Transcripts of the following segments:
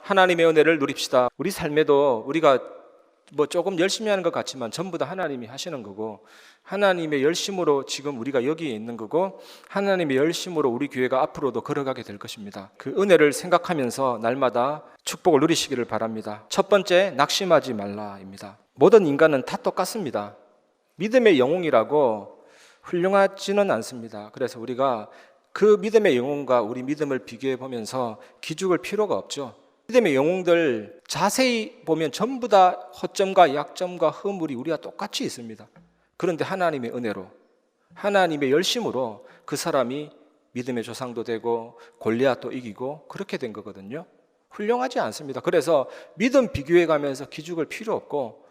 하나님의 은혜를 누립시다. 우리 삶에도 우리가 조금 열심히 하는 것 같지만 전부 다 하나님이 하시는 거고, 하나님의 열심으로 지금 우리가 여기에 있는 거고, 하나님의 열심으로 우리 교회가 앞으로도 걸어가게 될 것입니다. 그 은혜를 생각하면서 날마다 축복을 누리시기를 바랍니다. 첫 번째, 낙심하지 말라입니다. 모든 인간은 다 똑같습니다. 믿음의 영웅이라고 훌륭하지는 않습니다. 그래서 우리가 그 믿음의 영웅과 우리 믿음을 비교해 보면서 기죽을 필요가 없죠. 믿음의 영웅들 자세히 보면 전부 다 허점과 약점과 허물이 우리와 똑같이 있습니다. 그런데 하나님의 은혜로, 하나님의 열심으로 그 사람이 믿음의 조상도 되고 골리앗도 이기고 그렇게 된 거거든요. 훌륭하지 않습니다. 그래서 믿음 비교해 가면서 기죽을 필요 없고,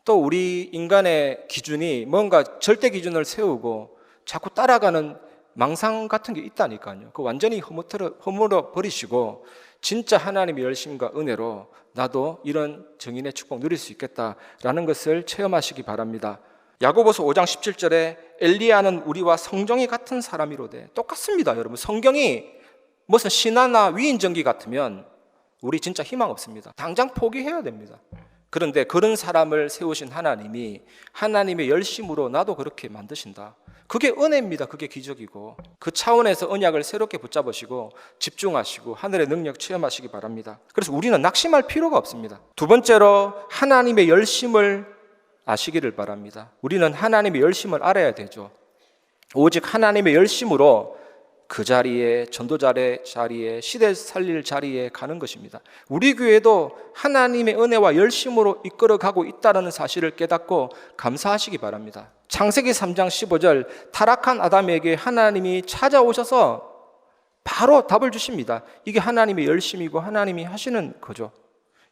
또 우리 인간의 기준이 뭔가 절대 기준을 세우고 자꾸 따라가는 망상 같은 게 있다니까요. 그 완전히 허물어 버리시고 진짜 하나님의 열심과 은혜로 나도 이런 정인의 축복 누릴 수 있겠다라는 것을 체험하시기 바랍니다. 야고보서 5장 17절에 엘리야는 우리와 성정이 같은 사람이로되, 똑같습니다. 여러분, 성경이 무슨 신화나 위인전기 같으면 우리 진짜 희망 없습니다. 당장 포기해야 됩니다. 그런데 그런 사람을 세우신 하나님이 하나님의 열심으로 나도 그렇게 만드신다. 그게 은혜입니다. 그게 기적이고, 그 차원에서 언약을 새롭게 붙잡으시고 집중하시고 하늘의 능력 체험하시기 바랍니다. 그래서 우리는 낙심할 필요가 없습니다. 두 번째로, 하나님의 열심을 아시기를 바랍니다. 우리는 하나님의 열심을 알아야 되죠. 오직 하나님의 열심으로 그 자리에, 전도자의 자리에, 시대 살릴 자리에 가는 것입니다. 우리 교회도 하나님의 은혜와 열심으로 이끌어가고 있다는 사실을 깨닫고 감사하시기 바랍니다. 창세기 3장 15절, 타락한 아담에게 하나님이 찾아오셔서 바로 답을 주십니다. 이게 하나님의 열심이고 하나님이 하시는 거죠.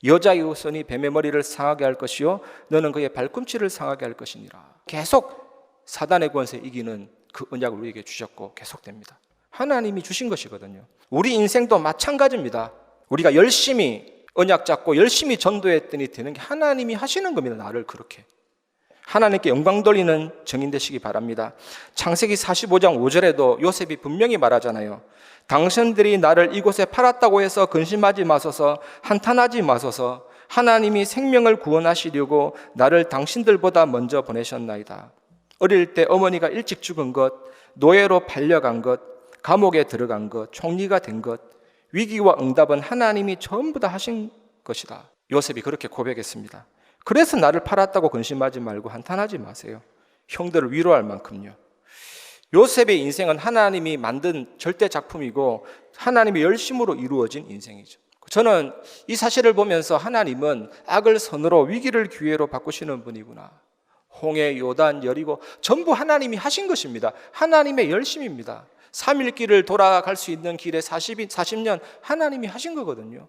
여자의 후손이 뱀의 머리를 상하게 할 것이요 너는 그의 발꿈치를 상하게 할 것이니라. 계속 사단의 권세 이기는 그 언약을 우리에게 주셨고 계속됩니다. 하나님이 주신 것이거든요. 우리 인생도 마찬가지입니다. 우리가 열심히 언약 잡고 열심히 전도했더니 되는 게 하나님이 하시는 겁니다. 나를 그렇게 하나님께 영광 돌리는 증인 되시기 바랍니다. 창세기 45장 5절에도 요셉이 분명히 말하잖아요. 당신들이 나를 이곳에 팔았다고 해서 근심하지 마소서, 한탄하지 마소서. 하나님이 생명을 구원하시려고 나를 당신들보다 먼저 보내셨나이다. 어릴 때 어머니가 일찍 죽은 것, 노예로 팔려간 것, 감옥에 들어간 것, 총리가 된 것, 위기와 응답은 하나님이 전부 다 하신 것이다. 요셉이 그렇게 고백했습니다. 그래서 나를 팔았다고 근심하지 말고 한탄하지 마세요. 형들을 위로할 만큼요. 요셉의 인생은 하나님이 만든 절대 작품이고 하나님의 열심으로 이루어진 인생이죠. 저는 이 사실을 보면서 하나님은 악을 선으로 위기를 기회로 바꾸시는 분이구나. 홍해, 요단, 여리고 전부 하나님이 하신 것입니다. 하나님의 열심입니다. 3일길을 돌아갈 수 있는 길에 40년 하나님이 하신 거거든요.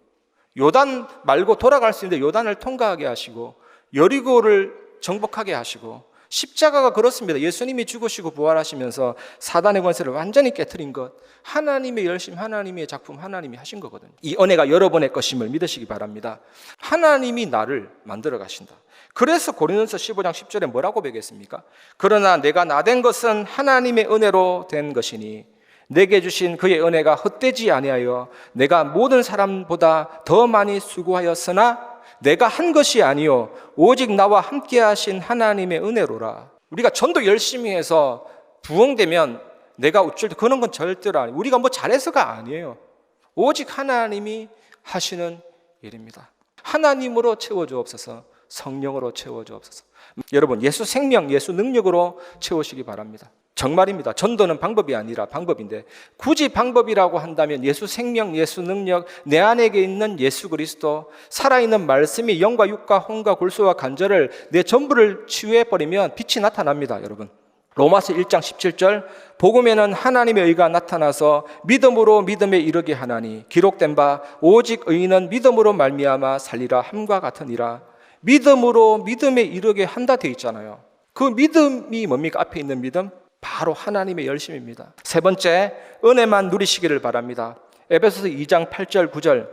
요단 말고 돌아갈 수 있는데 요단을 통과하게 하시고, 여리고를 정복하게 하시고, 십자가가 그렇습니다. 예수님이 죽으시고 부활하시면서 사단의 권세를 완전히 깨트린 것, 하나님의 열심, 하나님의 작품, 하나님이 하신 거거든요. 이 은혜가 여러분의 것임을 믿으시기 바랍니다. 하나님이 나를 만들어 가신다. 그래서 고린도서 15장 10절에 뭐라고 배겼습니까? 그러나 내가 나된 것은 하나님의 은혜로 된 것이니 내게 주신 그의 은혜가 헛되지 아니하여 내가 모든 사람보다 더 많이 수고하였으나 내가 한 것이 아니요 오직 나와 함께 하신 하나님의 은혜로라. 우리가 전도 열심히 해서 부흥되면 내가 어쩔 때 그런 건 절대로 아니에요. 우리가 뭐 잘해서가 아니에요. 오직 하나님이 하시는 일입니다. 하나님으로 채워주옵소서, 성령으로 채워주옵소서. 여러분, 예수 생명, 예수 능력으로 채우시기 바랍니다. 정말입니다. 전도는 방법이 아니라 방법인데, 굳이 방법이라고 한다면 예수 생명, 예수 능력, 내 안에게 있는 예수 그리스도, 살아있는 말씀이 영과 육과 혼과 골수와 관절을 내 전부를 치유해버리면 빛이 나타납니다. 여러분, 로마서 1장 17절, 복음에는 하나님의 의가 나타나서 믿음으로 믿음에 이르게 하나니 기록된 바 오직 의인은 믿음으로 말미암아 살리라 함과 같으니라. 믿음으로 믿음에 이르게 한다 되어 있잖아요. 그 믿음이 뭡니까? 앞에 있는 믿음? 바로 하나님의 열심입니다. 세 번째, 은혜만 누리시기를 바랍니다. 에베소서 2장 8절 9절,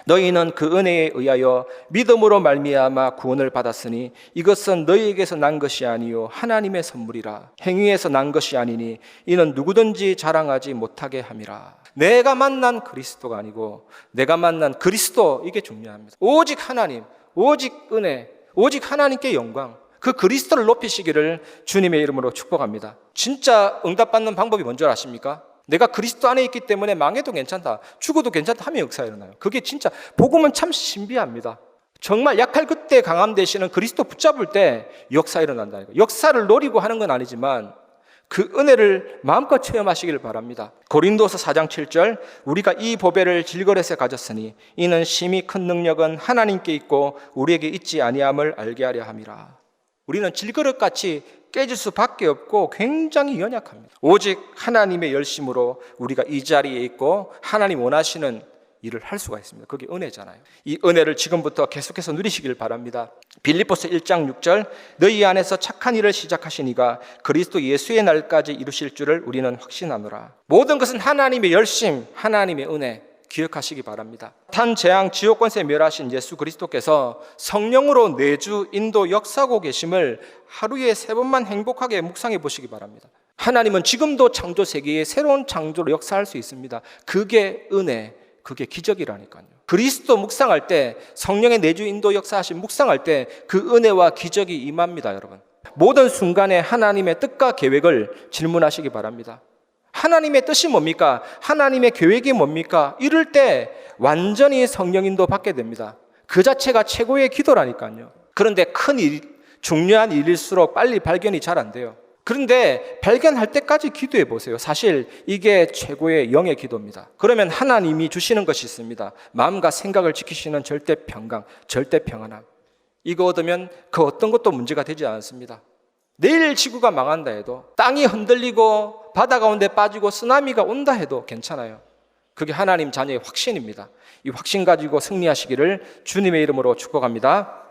너희는 그 은혜에 의하여 믿음으로 말미암아 구원을 받았으니 이것은 너희에게서 난 것이 아니요 하나님의 선물이라. 행위에서 난 것이 아니니 이는 누구든지 자랑하지 못하게 함이라. 내가 만난 그리스도가 아니고 내가 만난 그리스도, 이게 중요합니다. 오직 하나님, 오직 은혜, 오직 하나님께 영광, 그 그리스도를 높이시기를 주님의 이름으로 축복합니다. 진짜 응답받는 방법이 뭔지 아십니까? 내가 그리스도 안에 있기 때문에 망해도 괜찮다, 죽어도 괜찮다 하면 역사가 일어나요. 그게 진짜 복음은 참 신비합니다. 정말 약할 그때 강함 되시는 그리스도 붙잡을 때 역사 일어난다는 거예요. 역사를 노리고 하는 건 아니지만 그 은혜를 마음껏 체험하시길 바랍니다. 고린도서 4장 7절, 우리가 이 보배를 질그릇에 가졌으니 이는 심히 큰 능력은 하나님께 있고 우리에게 있지 아니함을 알게 하려 함이라. 우리는 질그릇같이 깨질 수밖에 없고 굉장히 연약합니다. 오직 하나님의 열심으로 우리가 이 자리에 있고 하나님 원하시는 일을 할 수가 있습니다. 그게 은혜잖아요. 이 은혜를 지금부터 계속해서 누리시길 바랍니다. 빌립보서 1장 6절, 너희 안에서 착한 일을 시작하신 이가 그리스도 예수의 날까지 이루실 줄을 우리는 확신하노라. 모든 것은 하나님의 열심, 하나님의 은혜 기억하시기 바랍니다. 탄 재앙 지옥 권세 멸하신 예수 그리스도께서 성령으로 내주 인도 역사하고 계심을 하루에 3번만 행복하게 묵상해 보시기 바랍니다. 하나님은 지금도 창조 세계에 새로운 창조로 역사할 수 있습니다. 그게 은혜, 그게 기적이라니까요. 그리스도 묵상할 때, 성령의 내주 인도 역사하신 묵상할 때 그 은혜와 기적이 임합니다. 여러분, 모든 순간에 하나님의 뜻과 계획을 질문하시기 바랍니다. 하나님의 뜻이 뭡니까? 하나님의 계획이 뭡니까? 이럴 때 완전히 성령 인도 받게 됩니다. 그 자체가 최고의 기도라니까요. 그런데 큰 일, 중요한 일일수록 빨리 발견이 잘 안 돼요. 그런데 발견할 때까지 기도해 보세요. 사실 이게 최고의 영의 기도입니다. 그러면 하나님이 주시는 것이 있습니다. 마음과 생각을 지키시는 절대 평강, 절대 평안함. 이거 얻으면 그 어떤 것도 문제가 되지 않습니다. 내일 지구가 망한다 해도, 땅이 흔들리고 바다 가운데 빠지고 쓰나미가 온다 해도 괜찮아요. 그게 하나님 자녀의 확신입니다. 이 확신 가지고 승리하시기를 주님의 이름으로 축복합니다.